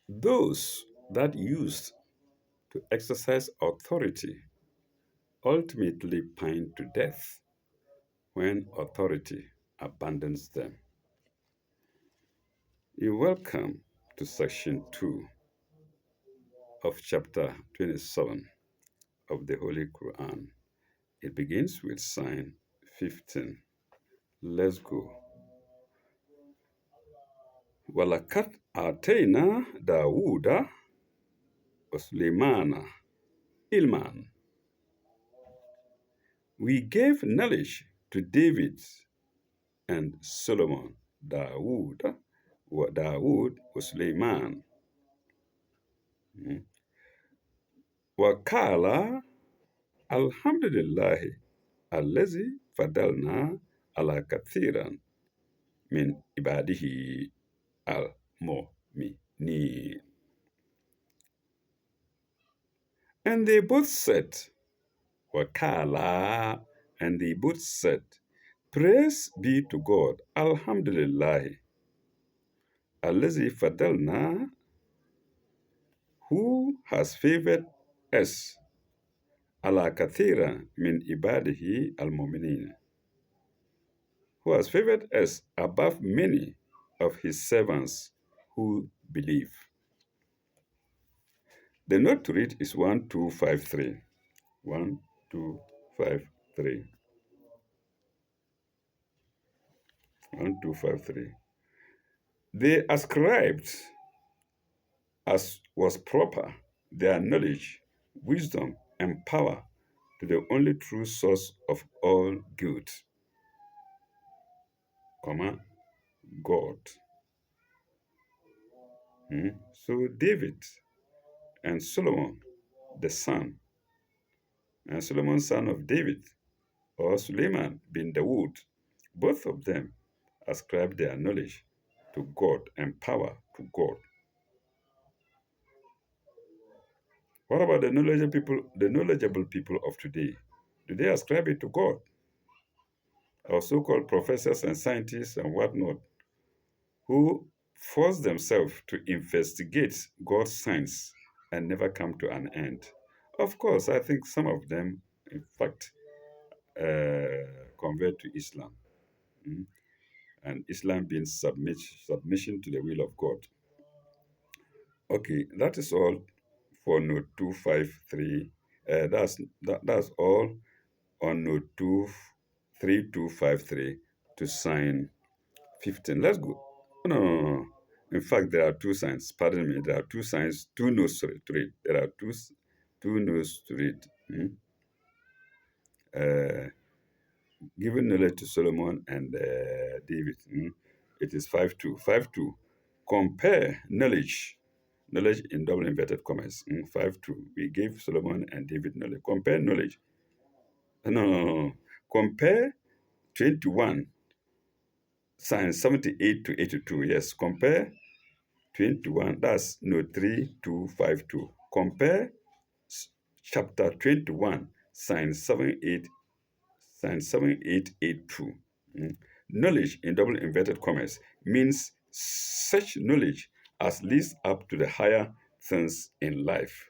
Those that used to exercise authority ultimately pine to death when authority abandons them. You're welcome to section 2 of chapter 27 of the Holy Quran. It begins with sign 15. Let's go. وَلَقَدْ آتَيْنَا دَاوُودَ وَسُلَيْمَانَ ilman. We gave knowledge to David and Solomon. Dawood was Suleiman. وَقَالَ الْحَمْدُ لِلَّهِ الَّذِي فَضَّلْنَا عَلَى كَثِيرٍ مِنْ عِبَادِهِ الْمُؤْمِنِينَ. And they both said, Wakala, and they both said, Praise be to God, Alhamdulillah, Allazi Fadalna, who has favored us, ala kathira min ibadihi al-mu'minin, who has favored us above many of his servants who believe. The note to read is 1253. 1253. 1253. They ascribed, as was proper, their knowledge, wisdom, and power to the only true source of all good, God. So David and Solomon, the son, and Solomon, son of David, or Suleiman bin Dawood, both of them ascribed their knowledge to God and power to God. What about the knowledgeable people of today? Do they ascribe it to God? Our so-called professors and scientists and whatnot, who force themselves to investigate God's science and never come to an end. Of course, I think some of them, in fact, convert to Islam, and Islam being submission to the will of God. Okay, that is all for note 253. That's all on note 3253 to sign 15. Let's go. No. In fact, there are two signs. Pardon me. There are two signs, two notes to read. There are two notes to read. Giving knowledge to Solomon and David. It is 5:2. 5:2. Compare knowledge. Knowledge in double inverted commas. 5:2. We gave Solomon and David knowledge. Compare knowledge. No. Compare 21, signs 78 to 82. Yes, compare 21. That's note 3252. Compare chapter 21, sign 7882. Knowledge in double inverted commas means such knowledge as leads up to the higher things in life.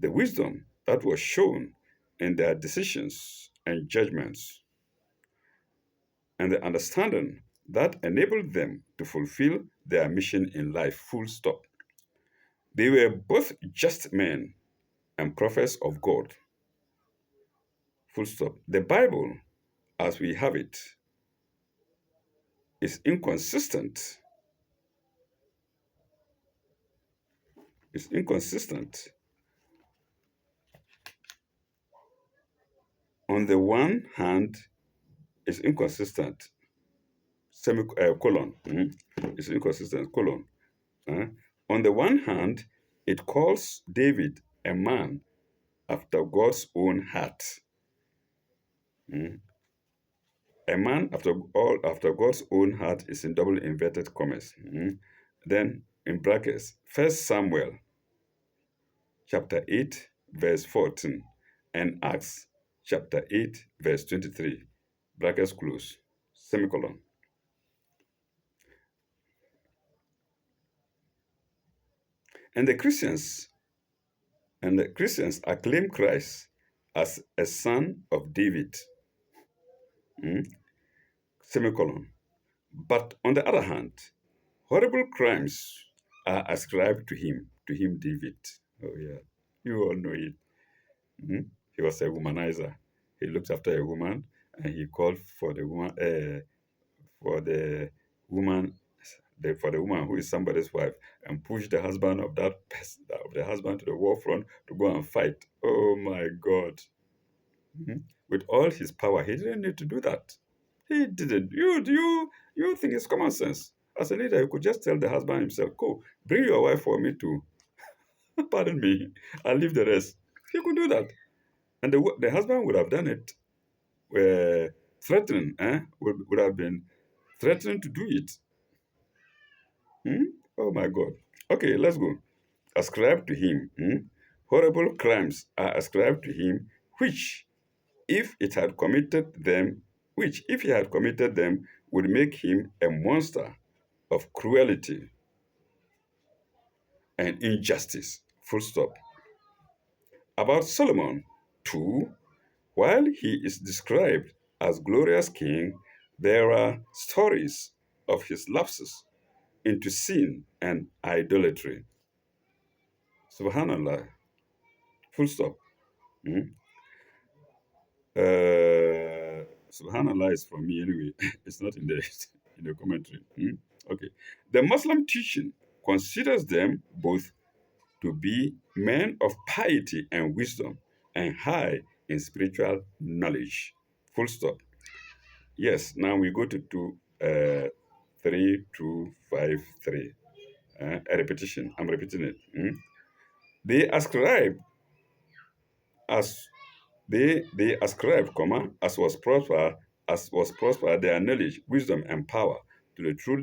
The wisdom that was shown in their decisions and judgments, and the understanding that enabled them to fulfill their mission in life, full stop. They were both just men and prophets of God, full stop. The Bible, as we have it, is inconsistent. It's inconsistent. On the one hand, it's inconsistent, semicolon. It's inconsistent, colon. On the one hand, it calls David a man after God's own heart. A man after God's own heart is in double inverted commas. Then in brackets, 1 Samuel chapter 8, verse 14, and Acts chapter 8, verse 23, brackets close, semicolon. And the Christians acclaim Christ as a son of David. Mm, semicolon. But on the other hand, horrible crimes are ascribed to him, David. Oh yeah, you all know it. He was a womanizer. He looked after a woman, and he called for the woman, for the woman who is somebody's wife, and pushed the husband of that person, of the husband to the war front to go and fight. Oh my God! With all his power, he didn't need to do that. He didn't. You think it's common sense? As a leader, you could just tell the husband himself, "Go, bring your wife for me to, pardon me, I'll leave the rest." He could do that, and the husband would have done it. Threatening, would have been threatening to do it. Hmm? Oh my God. Okay, let's go. Ascribed to him. Horrible crimes are ascribed to him, which, if it had committed them, which, if he had committed them, would make him a monster of cruelty and injustice. Full stop. About Solomon, too, while he is described as glorious king, there are stories of his lapses into sin and idolatry. Subhanallah. Full stop. Mm. Subhanallah is from me anyway. It's not in the in the commentary. Okay. The Muslim teaching considers them both to be men of piety and wisdom and high in spiritual knowledge. Full stop. Yes, now we go to 3253. A repetition. I'm repeating it. They ascribe as they ascribe, as was prosper their knowledge, wisdom, and power to the true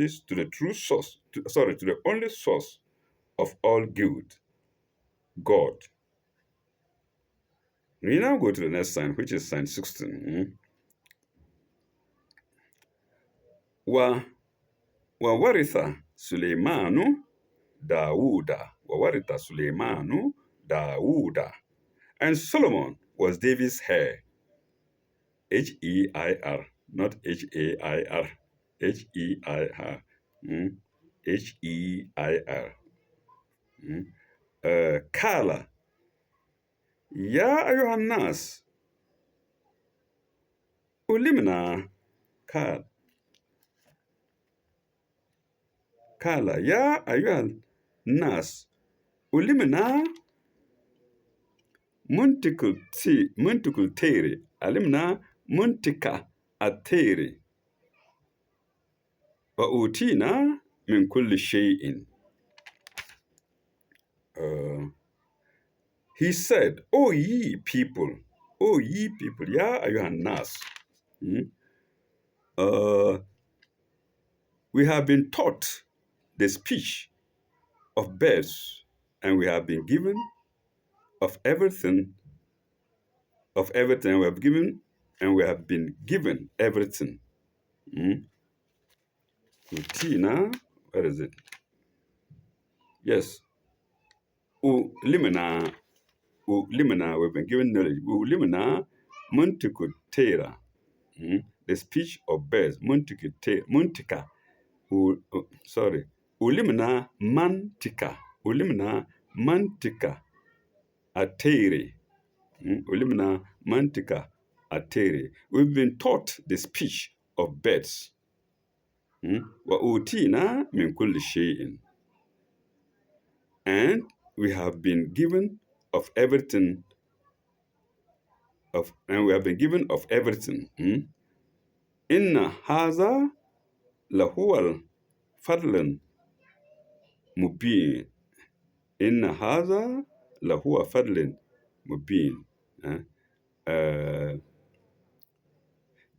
source, to the only source of all good, God. We now go to the next sign, which is sign 16. Wa waritha Suleimanu Dawuda. Wawaritha Suleimanu Dawuda. And Solomon was David's heir. Heir, not Hair. Heir. Heir. Kala. Ya ayuhan nas. Ulimna. Kala. Ya ayuhan nas. Ulimna. Muntikul tere. Alimna muntika atere. Wa utina min kulli shay'in. He said, O ye people, Ya ayuhan nas. We have been taught the speech of birds, and we have been given of everything, we have given, and we have been given everything. Utina, where is it? Yes. Ulimina, we've been given knowledge. Ulimina, muntikutera. The speech of birds, muntika, sorry, ulimina mantika atere. Ulimina mantika atere. We've been taught the speech of birds. Wa utina min kulli shay'in. And we have been given of everything. And we have been given of everything. Inna haza lahuwal fadlan mubin. Inna haza lahuwa fadlin mubin.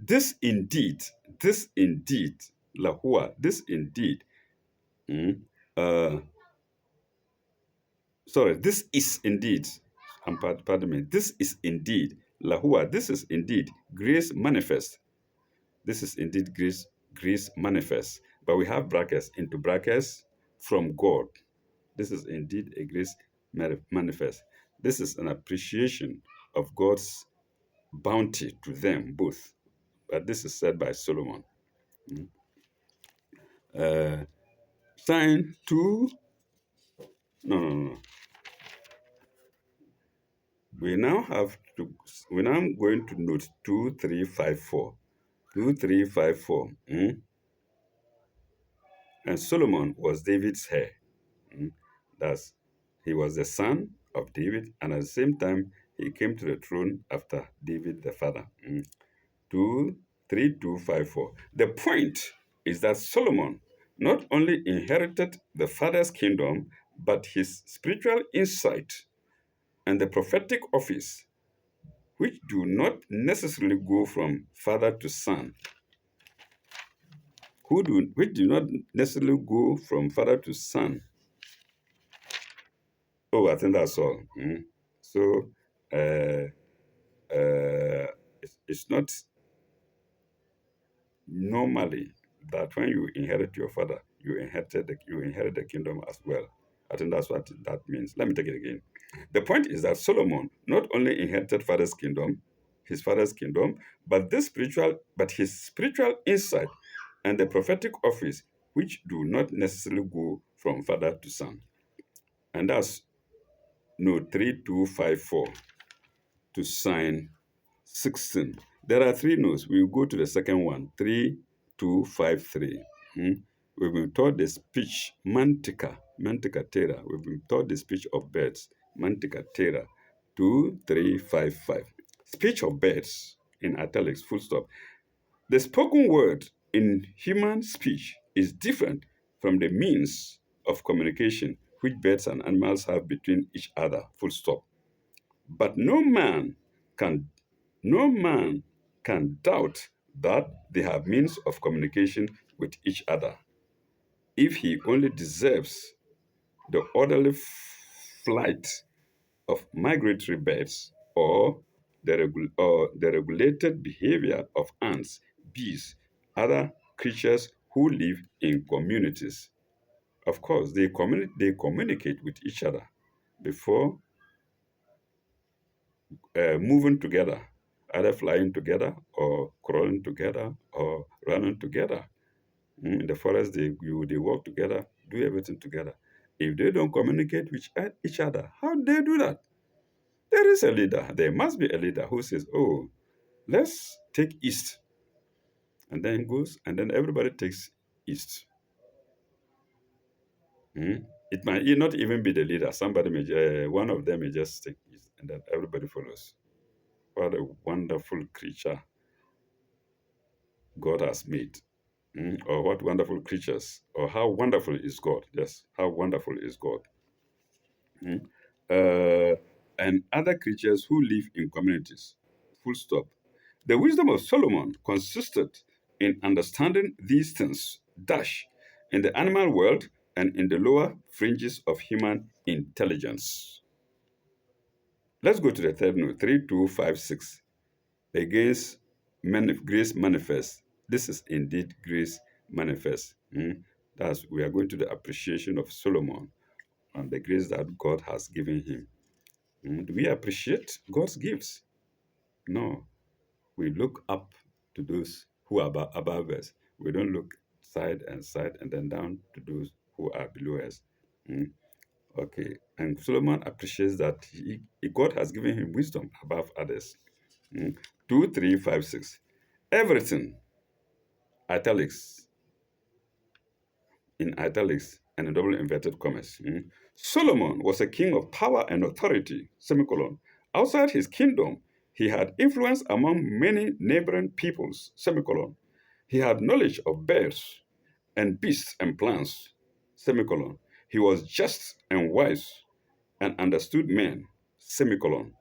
This indeed, lahuwa, this indeed, this is indeed, pardon me, this is indeed, lahuwa, this is indeed grace manifest. This is indeed grace manifest. But we have brackets, into brackets, from God. This is indeed a grace manifest. This is an appreciation of God's bounty to them both. But this is said by Solomon. Mm. Uh, sign two. No, no, no. We now have to. We're now going to note 2354. 2354. And Solomon was David's heir. Mm. That's he was the son of David, and at the same time he came to the throne after David the father. 23254. The point is that Solomon not only inherited the father's kingdom, but his spiritual insight and the prophetic office, which do not necessarily go from father to son, which do not necessarily go from father to son. Oh, I think that's all. So uh, it's not normally that when you inherit your father, you inherit the kingdom as well. I think that's what that means. Let me take it again. The point is that Solomon not only inherited his father's kingdom, but his spiritual insight and the prophetic office, which do not necessarily go from father to son. And that's no 3254 to sign 16. There are three notes. We'll go to the second one, 3253. We've been taught the speech, mantica terra. We've been taught the speech of birds, mantica terra, 2355. Speech of birds in italics, full stop. The spoken word in human speech is different from the means of communication which birds and animals have between each other, full stop. But can no man can doubt that they have means of communication with each other if he only deserves the orderly flight of migratory birds or the regulated behavior of ants, bees, other creatures who live in communities. Of course, they communicate with each other before moving together, either flying together or crawling together or running together. In the forest, they work together, do everything together. If they don't communicate with each other, how do they do that? There is a leader. There must be a leader who says, "Oh, let's take east," and then goes, and then everybody takes east. It might not even be the leader. One of them may just take east, and then everybody follows. What a wonderful creature God has made. Or what wonderful creatures, or how wonderful is God. Yes, how wonderful is God. Mm. Uh, and other creatures who live in communities. Full stop. The wisdom of Solomon consisted in understanding these things, dash, in the animal world and in the lower fringes of human intelligence. Let's go to the third note, 3256. Against grace manifest. This is indeed grace manifest. That's we are going to the appreciation of Solomon and the grace that God has given him. Do we appreciate God's gifts? No. We look up to those who are above us. We don't look side and then down to those who are below us. Mm. Okay. And Solomon appreciates that God has given him wisdom above others. 2356. Everything, italics, in italics and in double inverted commas. Solomon was a king of power and authority, semicolon. Outside his kingdom, he had influence among many neighboring peoples, semicolon. He had knowledge of birds and beasts and plants, semicolon. He was just and wise and understood men, semicolon.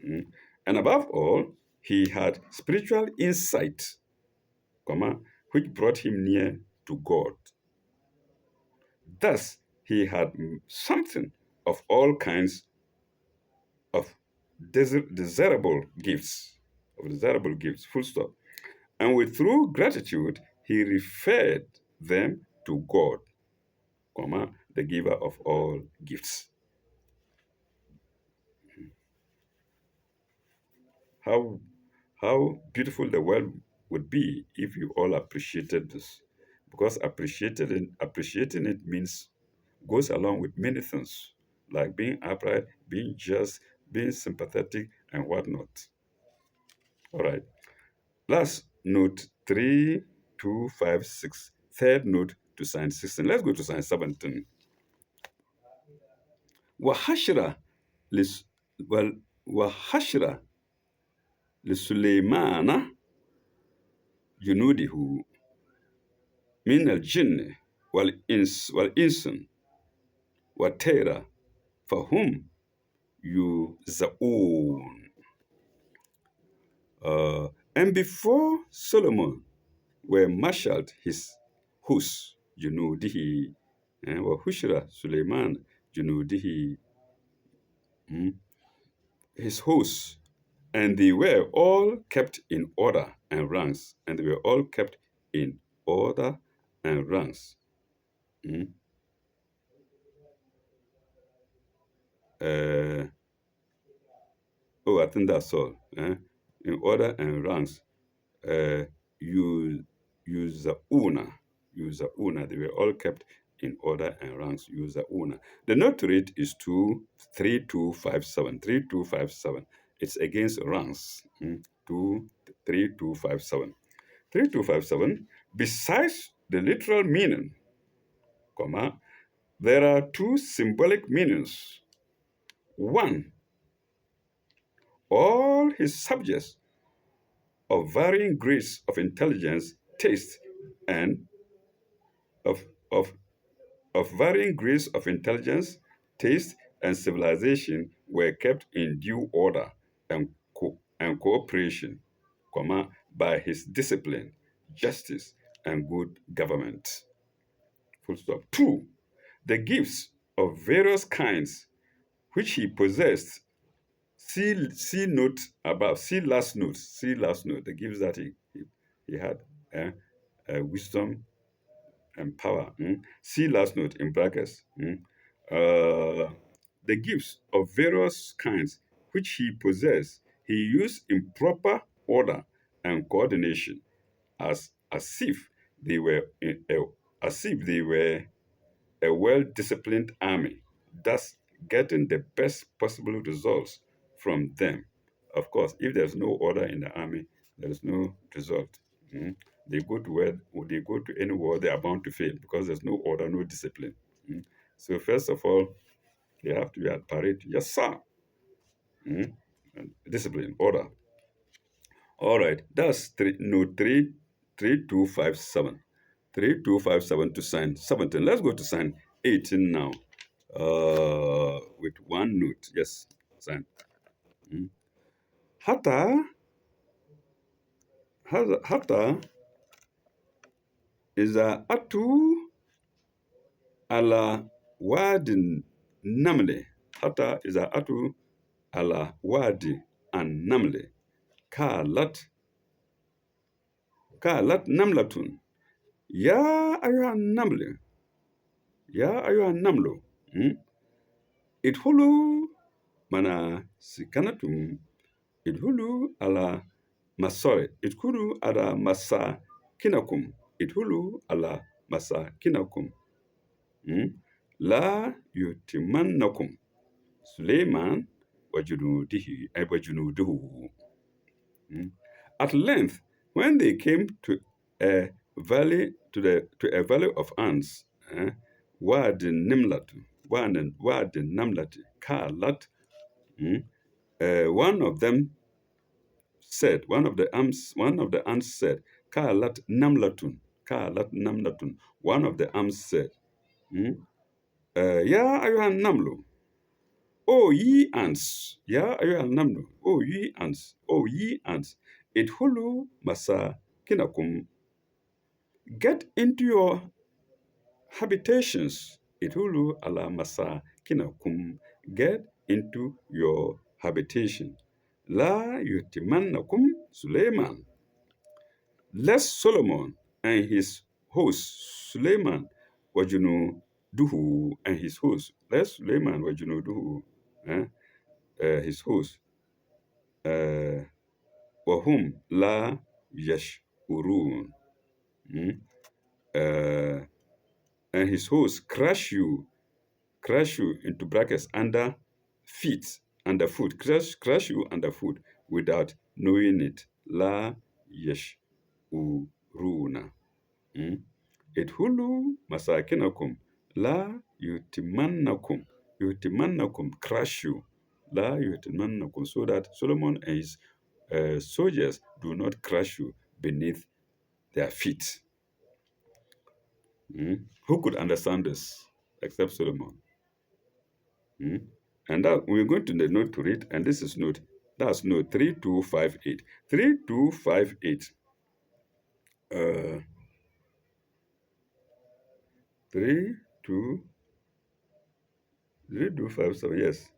Mm. And above all, he had spiritual insight, comma, which brought him near to God. Thus, he had something of all kinds of desirable gifts, full stop. And with through gratitude, he referred them to God, comma, the giver of all gifts. How how beautiful the world would be if you all appreciated this. Because appreciating it means goes along with many things, like being upright, being just, being sympathetic, and whatnot. All right. Last note 3256. Third note to sign 16. Let's go to sign 17. وحشر لس وحشر لسليمان جنوده من الجن والإنس والطير فهم يوزعون. And before Solomon were marshaled his hosts, جنوده, وحشر سليمان جنوده, his hosts, and they were all kept in order and ranks, and they were all kept in order and ranks. Mm. Uh, I think that's all. In order and ranks. Uh, you use the una. They were all kept in order and ranks. Use the una. The note to read is 23257. 3257. It's against ranks. 23257. 3257. Besides the literal meaning, comma, there are two symbolic meanings. One, all his subjects of varying grades of intelligence, taste, and of, of, of varying grades of intelligence, taste, and civilization were kept in due order and, and cooperation, comma, by his discipline, justice, and good government. Full stop. Two, the gifts of various kinds which he possessed. See note above. See last note. The gifts that he had. Wisdom and power. See last note in brackets. The gifts of various kinds which he possessed, he used in proper order and coordination, as if they were as if they were a well-disciplined army, thus getting the best possible results from them. Of course, if there's no order in the army, there is no result. Mm. They go to where they go to any war, they are bound to fail because there's no order, no discipline. Mm. So first of all, they have to be at parade. Yes, sir. Mm. And discipline, order. All right, that's three two five seven. 3257 to sign 17. Let's go to sign 18 now. With one note. Yes, sign. Mm. Hata, hata is a atu ala wadin namle. Hata is a atu ala wadi an namle. Kalat, kalat namlatun. Ya ayuha namle. Ya ayuha namlo. Idhulu mana sikanatum. Idhulu ala masore. Idhulu ala masa kinakum. Idhulu ala masa kinakum. La yutimannakum. Suleiman wajunuduhu. At length, when they came to a valley to a valley of ants, wadi nimlatu, wadi namlati, kalat. One of them said, one of the ants said, Kalat namlatun, Kalat namlatun. One of the ants said, Ya ayuhan namlu, O ye ants, Ya ayuhan namlu, O ye ants, idhulu masa kinakum, get into your habitations, idhulu ala masa kinakum, get into your habitation. La yutimannakum Suleiman. Lest Solomon and his host Suleiman wajunu Duhu and his host. Let's Suleiman Wajunu Duhu, his host, uh, wahum la yash urun, uh, and his host crash you into brackets underfoot, crash you underfoot without knowing it. La yash uruna. Idhulu masakinakum la yutimannakum crush you la yutimannakum, so that Solomon and his soldiers do not crush you beneath their feet. Who could understand this except Solomon? Mm. And that we're going to the note to read, and this is note 3258. 3258. Uh, 3, 2, 3257. Yes.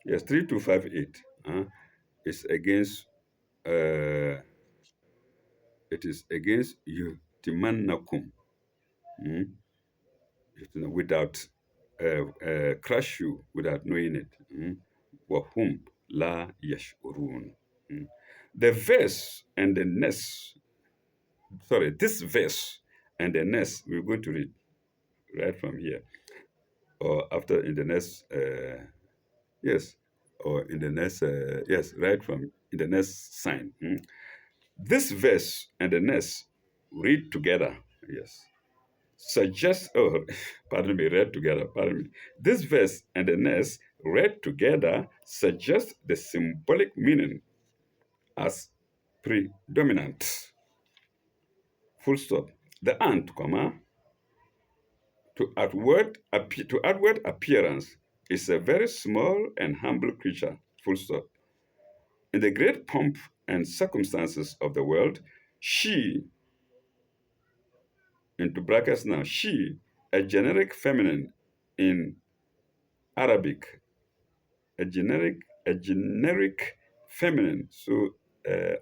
Yes, 3258. Is against uh, it is against you timannakum, without crush you without knowing it. Wahum la yashurun. The verse and the next, sorry, this verse and the next we're going to read right from here, or after in the next, yes, or in the next, yes, right from in the next sign. This verse and the next read together. Yes. Suggest, oh, pardon me, read together, pardon me. This verse and the next read together suggest the symbolic meaning as predominant. Full stop. The ant, comma, to outward appearance is a very small and humble creature. Full stop. In the great pomp and circumstances of the world, she, into brackets now, she, a generic feminine in Arabic, a generic feminine. So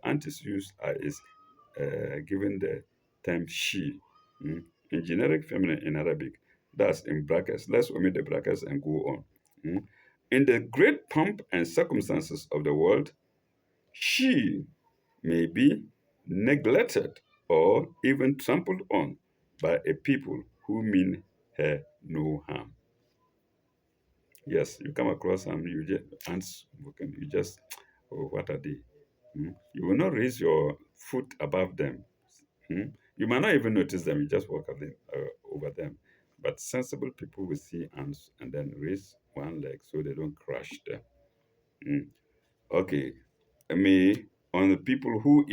antis use is given the term she. In generic feminine in Arabic, that's in brackets. Let's omit the brackets and go on. In the great pomp and circumstances of the world, she may be neglected or even trampled on by a people who mean her no harm. Yes, you come across them, you just ants, you just, oh, what are they? You will not raise your foot above them. You might not even notice them, you just walk over them. But sensible people will see ants and then raise one leg so they don't crush them. Okay, me on the people who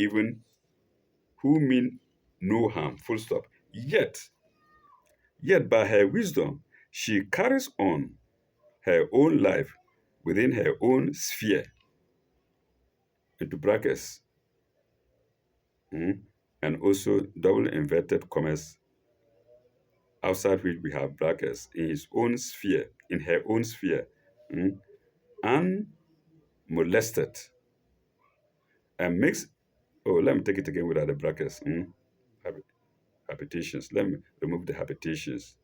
mean no harm, full stop. Yet by her wisdom, she carries on her own life within her own sphere, into brackets, and also double inverted commas outside which we have brackets, in his own sphere, in her own sphere, unmolested, and makes, oh, let me take it again without the brackets. Habitations. Let me remove the habitations.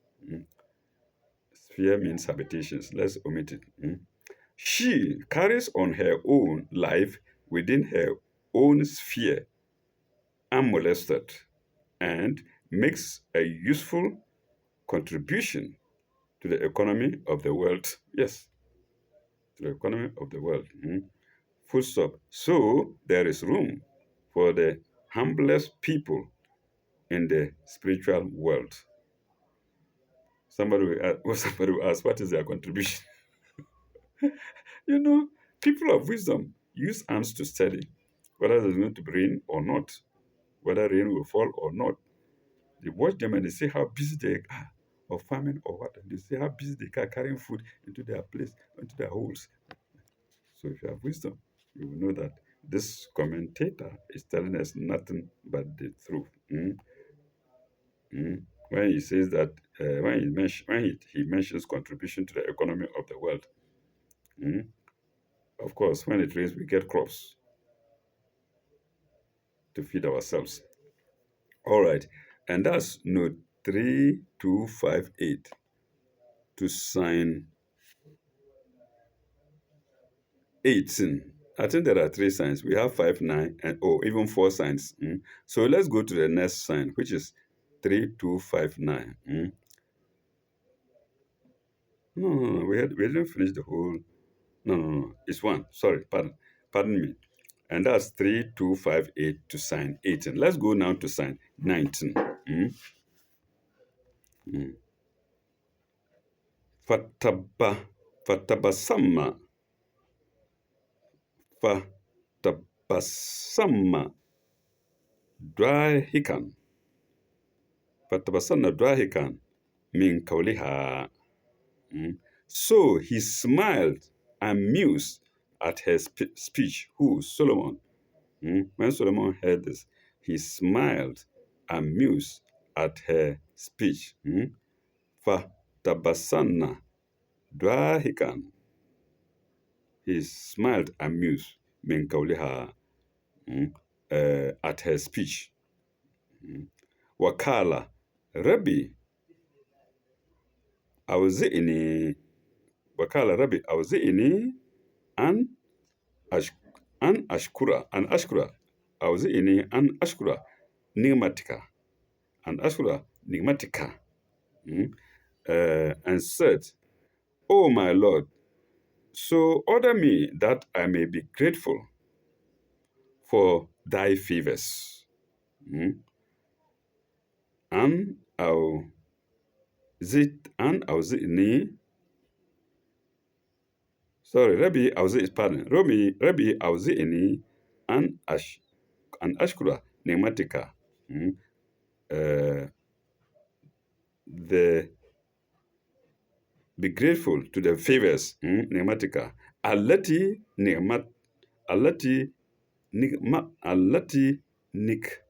Sphere means habitations. Let's omit it. She carries on her own life within her own sphere, unmolested, and makes a useful contribution to the economy of the world. Yes, to the economy of the world. Full stop. So there is room for the humblest people in the spiritual world. Somebody will ask, what is their contribution? You know, people of wisdom use ants to study whether there's going to be rain or not, whether rain will fall or not. They watch them and they see how busy they are, or farming or what. They see how busy they are carrying food into their place, into their holes. So if you have wisdom, you will know that this commentator is telling us nothing but the truth. When he says that, when he mentions contribution to the economy of the world, of course, when it rains, we get crops to feed ourselves. All right, and that's note 3258 to sign 18. I think there are three signs. We have 5, 9, and even four signs. So let's go to the next sign, which is 3259. No. We didn't finish the whole. No. It's one. Sorry, pardon me. And that's 3258 to sign 18. Let's go now to sign 19. Mm? Mm. Fataba, fatabasama, fatabasama, dwahikan, fatabasana dwahikan, min kauliha. So he smiled, amused at her speech. Who? Solomon. When Solomon heard this, he smiled, amused at her speech. Fatabasana dwahikan. He smiled, amused, min kauliha, at her speech. Wakala, Rabbi, awzi'ni, Wakala Rabbi, awzi'ni an ash, an ashkura, awzi'ni an ashkura nigmatika, an ashkura nigmatika, and said, "O my Lord, so order me that I may be grateful for thy favors." An awzi'ni, sorry, Rabbi awzi'ni an ashkura nigmatika, uh, the be grateful to the favors, nigmatika, allati allati nik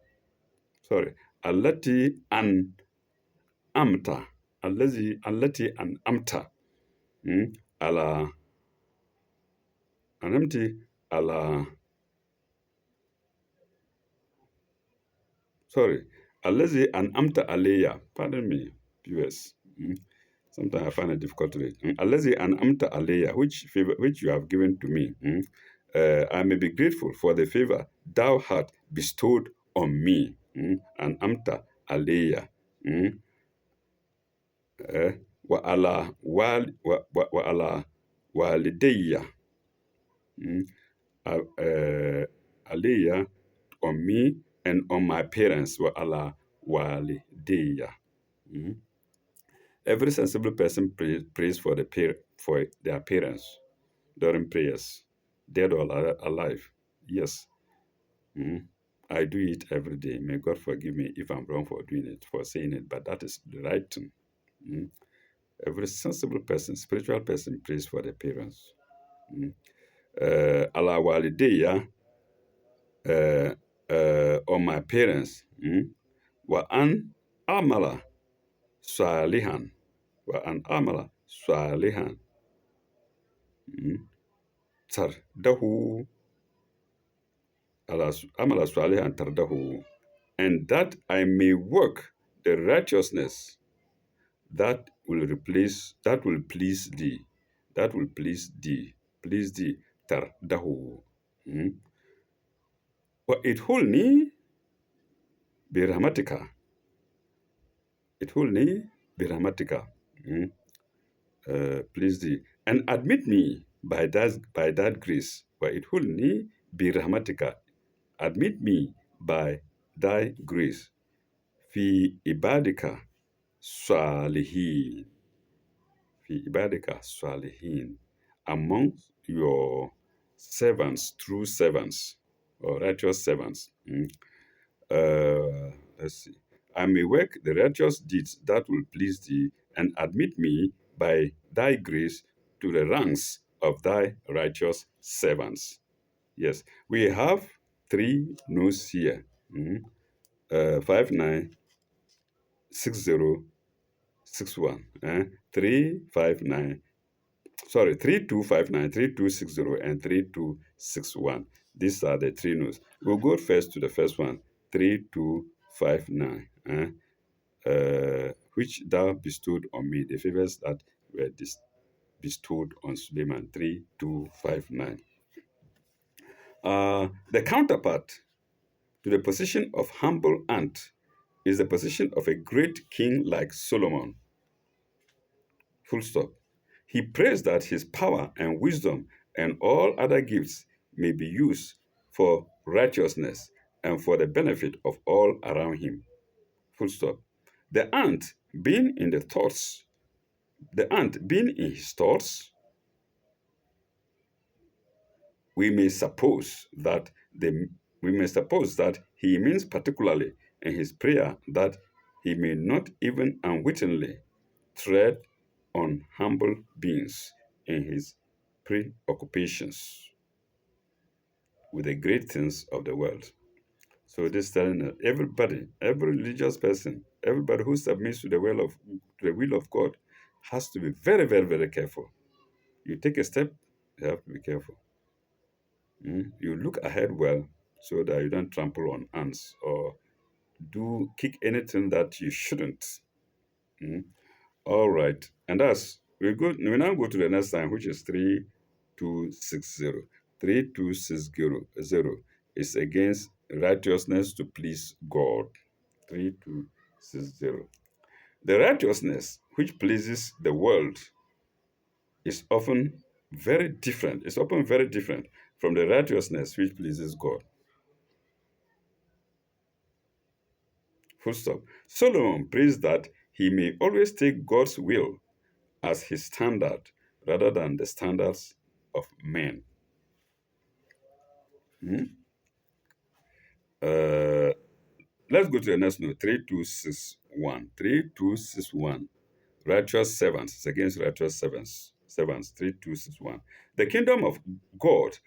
sorry allati an amta allati an amta, ala anamti ala sorry allazi an amta alayya, pardon me, viewers. Sometimes I find it difficult to read. Allazi an amta alayya, which you have given to me. I may be grateful for the favor thou hast bestowed on me. An amta alayya. Wa ala wa ala walidayya. Alayya, on me and on my parents. Wa ala walidayya. Every sensible person prays for their parents during prayers, dead or alive. Yes, I do it every day. May God forgive me if I'm wrong for doing it, for saying it, but that is the right thing. Every sensible person, spiritual person, prays for their parents. Allah walideya, on my parents. Wa an amala salihan. Wa an amala salihan. Tardahu amala salihan tardahu, and that I may work the righteousness that will please thee, please thee, tardahu. Wa idhulni birahmatika, please thee, and admit me by that grace. Wa idhulni birahmatika, admit me by thy grace. Fi ibadika salihin, among your servants, true servants, or righteous servants. Let's see. I may work the righteous deeds that will please thee, and admit me by thy grace to the ranks of thy righteous servants. Yes, we have three no's here. 596061. 359, sorry, 3259, 3260, and 3261. These are the three no's. We'll go first to the first one, 3259. which thou bestowed on me, the favors that were bestowed on Suleiman. 3259. The counterpart to the position of humble ant is the position of a great king like Solomon. Full stop. He prays that his power and wisdom and all other gifts may be used for righteousness and for the benefit of all around him. Full stop. The ant being in the thoughts, the ant being in his thoughts, we may suppose that the we may suppose that he means particularly in his prayer that he may not even unwittingly tread on humble beings in his preoccupations with the great things of the world. So this is telling us everybody, every religious person, everybody who submits to the will of God has to be very, very, very careful. You take a step, you have to be careful. You look ahead well so that you don't trample on ants or do kick anything that you shouldn't. Mm. All right, and that's we go. We now go to the next sign, which is 3260. 3260 is against righteousness to please God. 3260. The righteousness which pleases the world is often very different. It's often very different from the righteousness which pleases God. Full stop. Solomon prays that he may always take God's will as his standard rather than the standards of men. Hmm? Uh, let's go to the next note 3261. 3261. Righteous servants. It's against righteous servants. Servants 3261. The kingdom of God,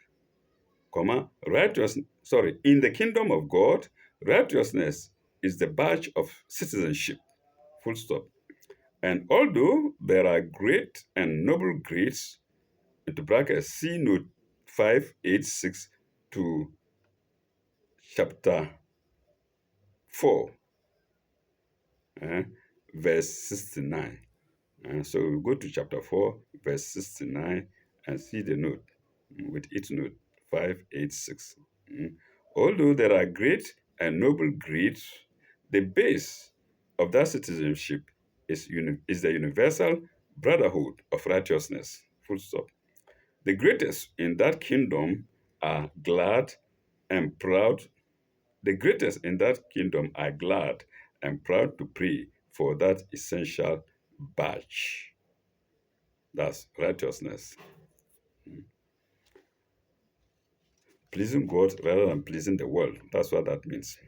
in the kingdom of God, righteousness is the badge of citizenship. Full stop. And although there are great and noble grades, into brackets, see note 586 to chapter 4, uh, verse 69. So we go to chapter 4, verse 69, and see the note with its note 586. Although there are great and noble grades, the base of that citizenship is the universal brotherhood of righteousness. Full stop. The greatest in that kingdom are glad and proud. The greatest in that kingdom are glad and proud to pray for that essential badge. That's righteousness. Pleasing God rather than pleasing the world. That's what that means.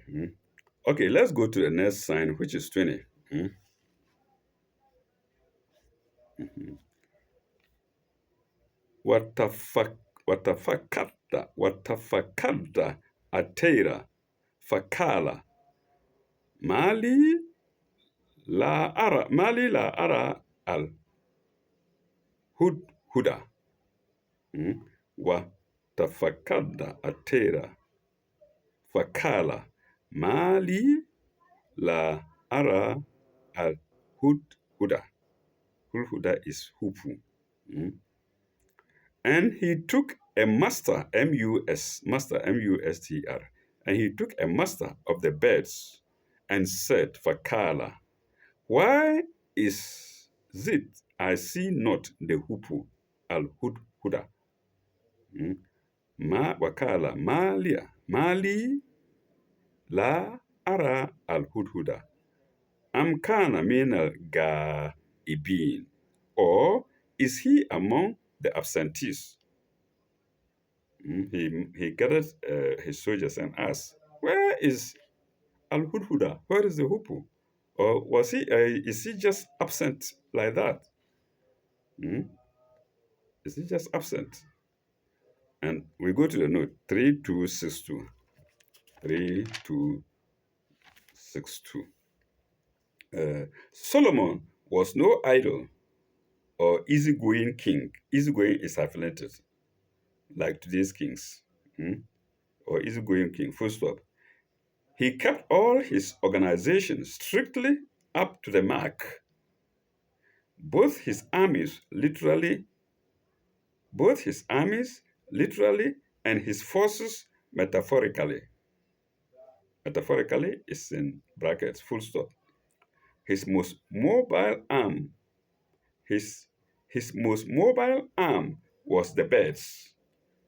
Okay, let's go to the next sign, which is 20. Watafakada atera fakala mali la ara al huda. Watafakada atera fakala mali la ara al huda. Huda is hupu. And he took a master, master, M-U-S-T-R, and he took a master of the birds and said, Fakala, why is it I see not the hupu al-huda? Wakala, mali la ara al-hudhuda. Amkana min al-ga'ibin. Or is he among the absentees? He gathered his soldiers and asked, where is al-hudhuda? Where is the hupu? Or is he just absent like that? Is he just absent? And we go to the note 3262. 3262. Solomon was no idle or easygoing king. Easygoing is hyphenated, like today's kings. Or easygoing king, full stop. He kept all his organization strictly up to the mark. Both his armies literally, both his armies literally, and his forces metaphorically. Metaphorically is in brackets, full stop. His most mobile arm, his his most mobile arm was the birds,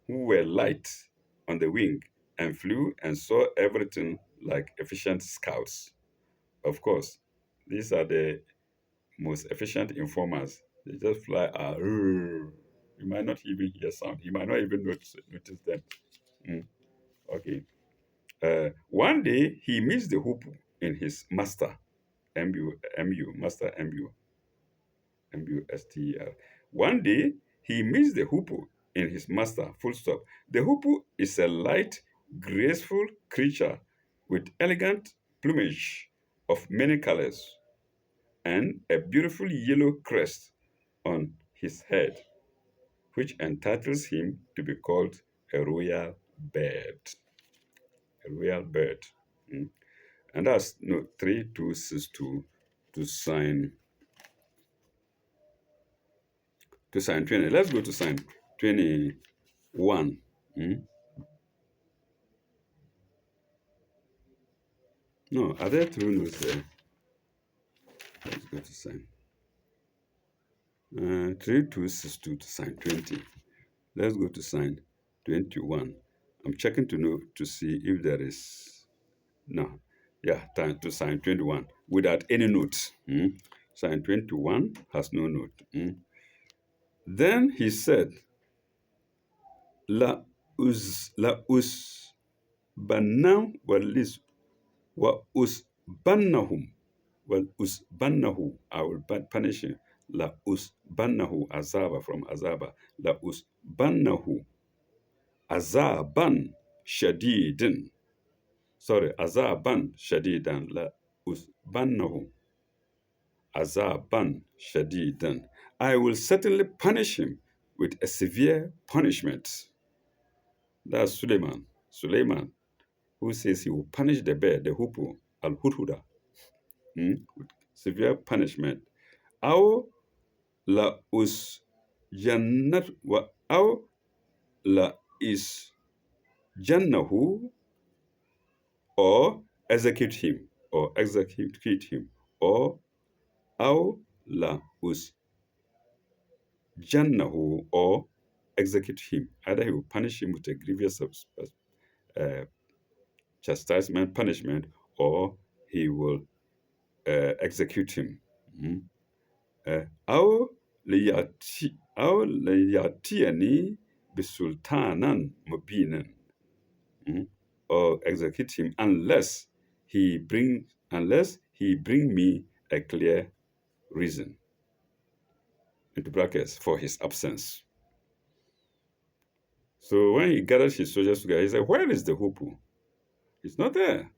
who were light on the wing and flew and saw everything like efficient scouts. Of course, these are the most efficient informers. They just fly. You might not even hear sound. You might not even notice them. Mm, okay. One day he meets the hoop in his master, master MUSTER. One day he meets the hoopoe in his master, full stop. The hoopoe is a light, graceful creature with elegant plumage of many colors and a beautiful yellow crest on his head, which entitles him to be called a royal bird. A royal bird. Mm. And that's no 3262 to sign to sign 20. Let's go to sign 21. Mm. No, are there two notes there? Let's go to sign. 3262 to sign 20. Let's go to sign 21. I'm checking to know to see if there is no. Yeah, time to sign 21 without any notes. Mm. Sign 21 has no note. Mm. Then he said, La us banam walis wa us bannahum wal us bannahu. I will punish him. La us bannahu azaba from azaba. La us bannahu azaban shadidin. Sorry, azaban shadidan. La us bannahu azaban shadidan. I will certainly punish him with a severe punishment. That's Suleiman, who says he will punish the bear, the hoopoe, al hudhuda, with severe punishment. Aw la us jannat wa aw la is jannahu, or execute him, or aw la us jannahu, or execute him. Either he will punish him with a grievous uh, chastisement, punishment, or he will execute him. Mm. أو ليأتيني بسلطانا مبينا. Mm. Or execute him unless he bring me a clear reason, into brackets, for his absence. So when he gathered his soldiers together, he said, "Where is the hoopoe? He's not there.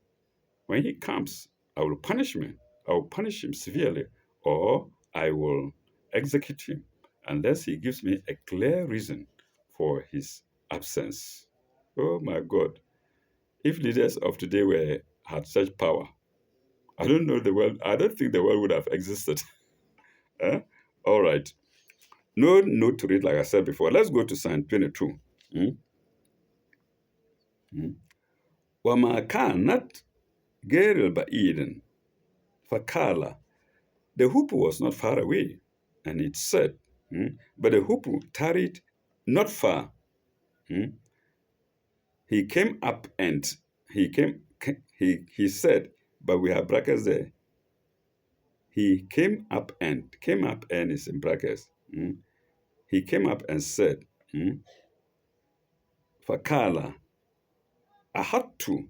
When he comes, I will punish him. I will punish him severely, or I will execute him unless he gives me a clear reason for his absence." Oh my God. If leaders of today had such power, I don't think the world would have existed. Eh? All right. No note to read, like I said before. Let's go to Psalm 22. Mm? Mm. وَمَا كَانَتْ غَيْرَ الْبَعِيدٍ فَقَالَ. The hoopoe was not far away, and it said, but the hoopoe tarried not far. Hmm. He came up and he said, but we have brackets there. He came up and is in brackets. He came up and said, Fakala ahattu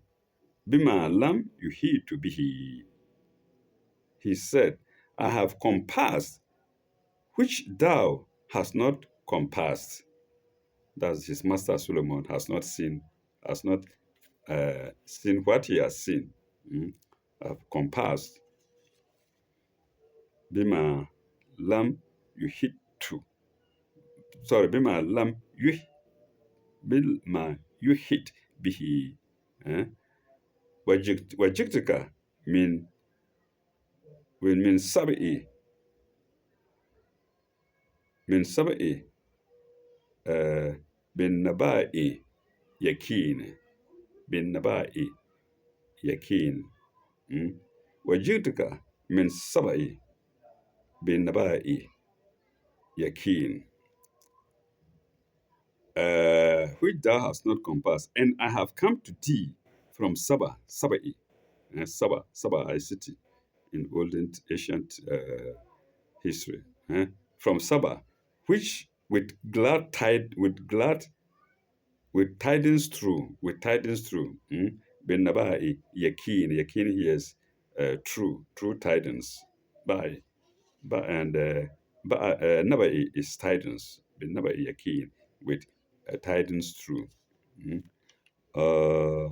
bima lam yuhitu bihi. He said, I have compassed which thou hast not compassed. That's his master Solomon has not seen what he has seen. Compassed. Bima lam yuhitu. Sorry, bima yuhit bihi. Wajiktika mean من سبع من سبع آه بالنباء يكين بالنباء يكين. م? وجئتك من سبع بالنباء يكين, which thou hast not compassed, and I have come to thee from Sabai, Saba, a city in old and ancient history, from Saba, which with tidings through, Ben Nabai Yakin here is true tidings, by and Nabai is tidings, Ben Nabai Yakin with tidings through. Mm. Uh,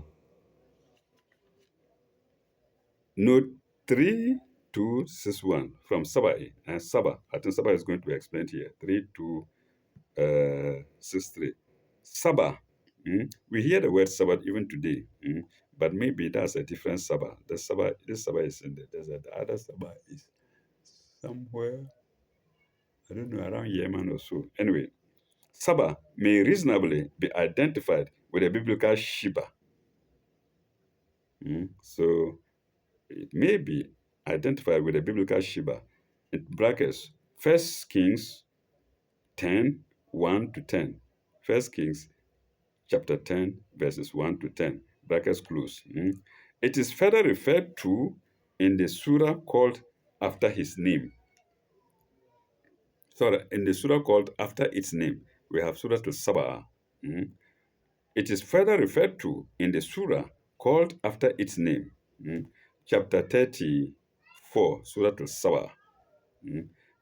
Note 3261 from Sabai. And Saba, I think Saba is going to be explained here. 3263. Saba. We hear the word Saba even today, but maybe that's a different Saba. This Saba is in the desert. The other Saba is somewhere, I don't know, around Yemen or so. Anyway, Saba may reasonably be identified with a biblical Sheba. So it may be identified with a biblical Sheba. In brackets, 1 Kings 10, 1 to 10. 1 Kings chapter 10, verses 1 to 10. Brackets close. It is further referred to in the surah called after his name. Sorry, in the surah called after its name. We have Surah Al-Sabah. It is further referred to in the surah called after its name. Chapter 34, Surah Al-Sabah.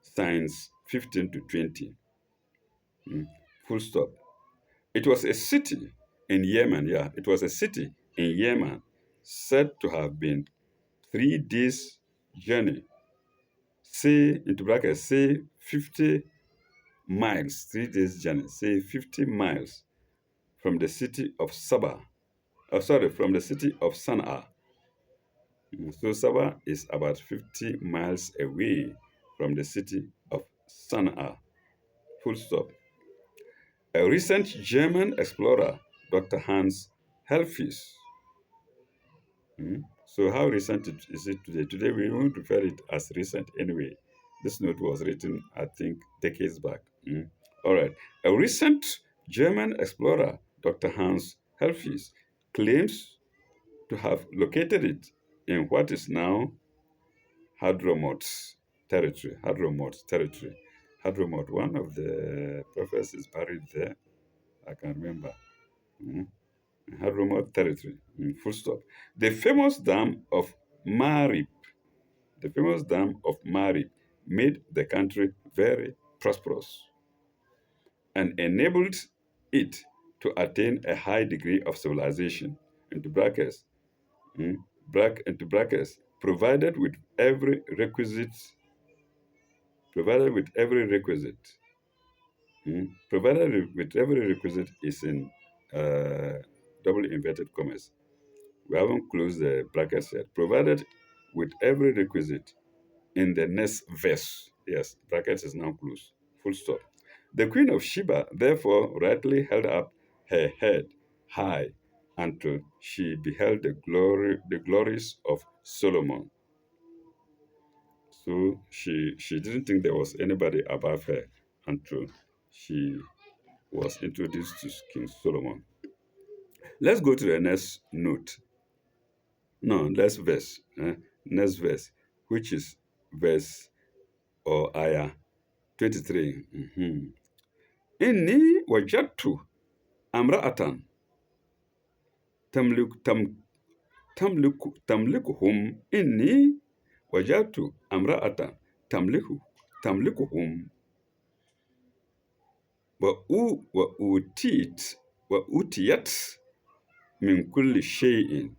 Signs 15 to 20. Full stop. It was a city in Yemen, it was a city in Yemen said to have been 3 days journey. Say, into brackets, say 50 miles, 3 days journey, say 50 miles from the city of Sabah. From the city of Sana'a. So Sabah is about 50 miles away from the city of Sana'a. Full stop. A recent German explorer, Dr. Hans Hellfis. So how recent is it today? Today we won't refer it as recent anyway. This note was written, I think, decades back. All right. A recent German explorer, Dr. Hans Hellfis, claims to have located it in what is now Hadromot's territory. Hadromot, one of the prophets is buried there. I can remember. Hadromot territory. Full stop. The famous dam of Marib, made the country very prosperous and enabled it to attain a high degree of civilization. Into brackets, into brackets, provided with every requisite. Provided with every requisite is in double inverted commas. We haven't closed the brackets yet. Provided with every requisite in the next verse. Yes, brackets is now closed. Full stop. The queen of Sheba therefore rightly held up her head high until she beheld the glories of Solomon. So she didn't think there was anybody above her until she was introduced to King Solomon. Let's go to the next note. No, next verse. Next verse, which is verse or ayah 23. Inni wajadtu amra'atan tamliku tamlikuhum. Inni wajadtu amra'atan tamlikuhum wa utiyat min kulli shay'in.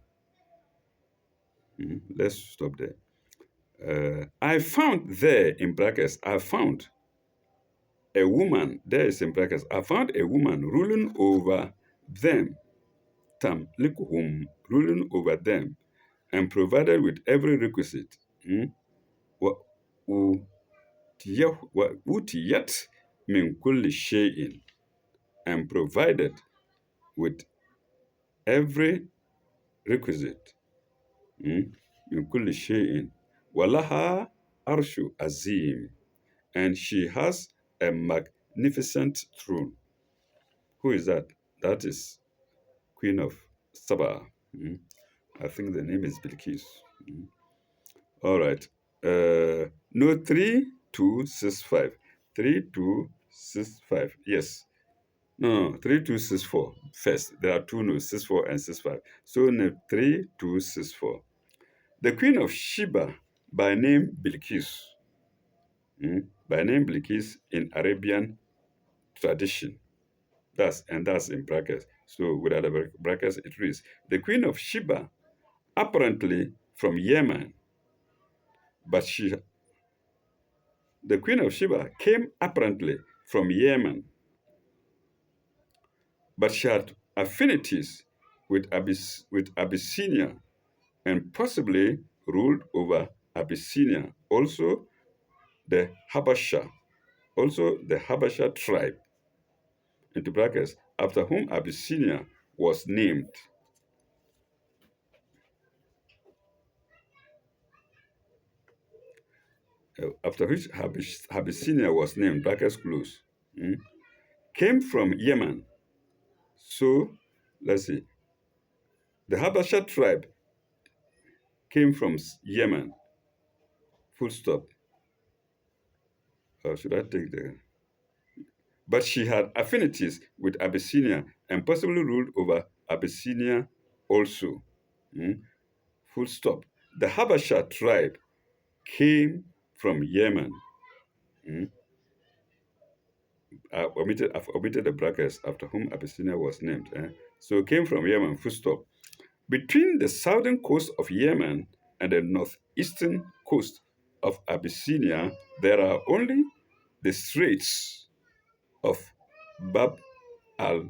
Let's stop there. I found there in brackets. I found a woman. There is in brackets. I found a woman ruling over them. Tamlikuhum, ruling over them, and provided with every requisite. utiyat min kulli shay'in, and provided with every requisite. Min kulli shay'in. Walaha arshu azim. And she has a magnificent throne. Who is that? That is Queen of Saba. Mm. I think the name is Bilqis. Mm. All right. No, 3265. 3265. Yes. No, no, 3264. First, there are two notes, 64 and 65. So, no, 3264. The Queen of Sheba, by name Bilqis, by name Bilqis in Arabian tradition. That's in brackets. So, without the brackets, it reads the Queen of Sheba, apparently from Yemen, but the Queen of Sheba came apparently from Yemen, but she had affinities with Abyssinia and possibly ruled over Abyssinia, the Habasha, also the Habasha tribe, into brackets, after whom Abyssinia was named, after which Abyssinia was named, brackets close, came from Yemen. So, let's see, the Habasha tribe came from Yemen, full stop. Or should I take the but she had affinities with Abyssinia and possibly ruled over Abyssinia also. Mm, full stop. The Habasha tribe came from Yemen. Mm, I've omitted the brackets after whom Abyssinia was named. So came from Yemen, full stop. Between the southern coast of Yemen and the northeastern coast of Abyssinia, there are only the straits of Bab al